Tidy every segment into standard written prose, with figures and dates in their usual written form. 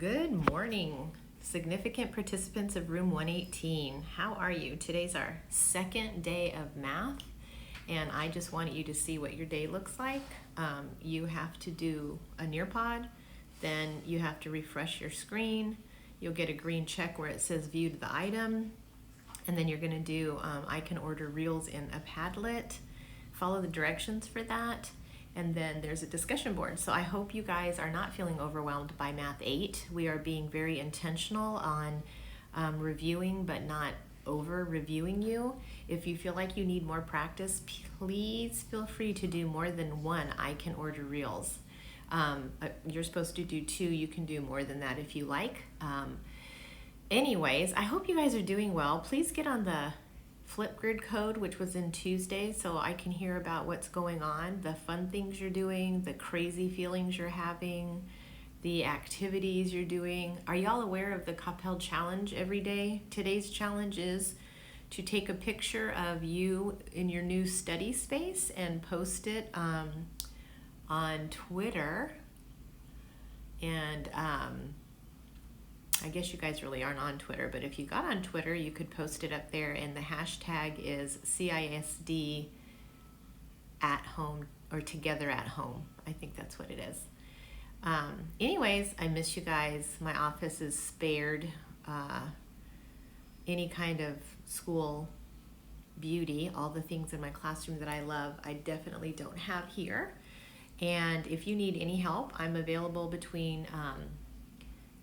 Good morning, significant participants of room 118. How are you? Today's our second day of math, and I just wanted you to see what your day looks like. You have to do a Nearpod, then you have to refresh your screen. You'll get a green check where it says viewed the item, and then you're going to do I can order reels in a Padlet. Follow the directions for that. And then there's a discussion board. So I hope you guys are not feeling overwhelmed by Math 8. We are being very intentional on reviewing, but not over reviewing you. If you feel like you need more practice, please feel free to do more than one I can order reels. You're supposed to do 2. You can do more than that if you like. Anyways, I hope you guys are doing well. Please get on the Flipgrid code, which was in Tuesday, so I can hear about what's going on, the fun things you're doing, the crazy feelings you're having, the activities you're doing. Are y'all aware of the Capel challenge every day? Today's challenge is to take a picture of you in your new study space and post it on Twitter. And I guess you guys really aren't on Twitter, but if you got on Twitter, you could post it up there, and the hashtag is CISD at home, or together at home. I think that's what it is. Anyways, I miss you guys. My office is spared any kind of school beauty. All the things in my classroom that I love, I definitely don't have here. And if you need any help, I'm available between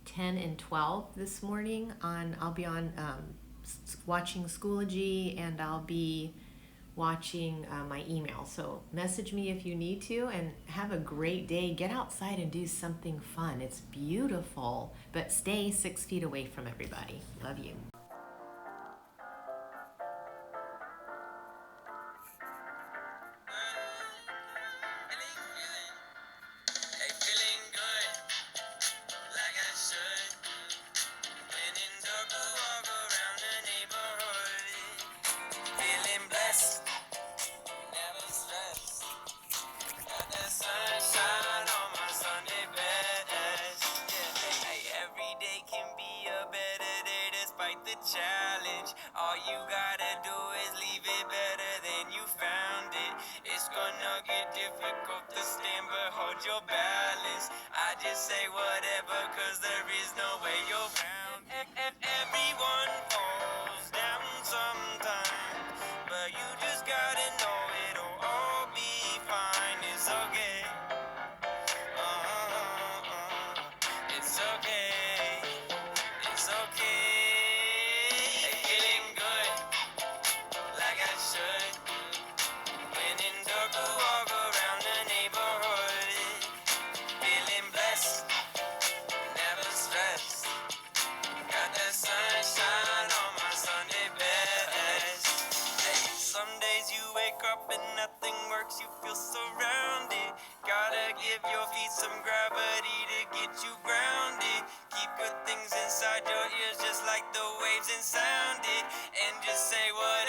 10 and 12 this morning. I'll be on watching Schoology, and I'll be watching my email. So message me if you need to, and have a great day. Get outside and do something fun. It's beautiful, but stay 6 feet away from everybody. Love you. Challenge. All you gotta do is leave it better than you found it. It's gonna get difficult to stand, but hold your balance. I just say whatever, cause there is no way you're bound. Everyone falls down sometime, but you just gotta know it'll all be fine. It's okay. It's okay. It's okay. You feel surrounded. Gotta give your feet some gravity to get you grounded. Keep good things inside your ears, just like the waves, and sound it. And just say what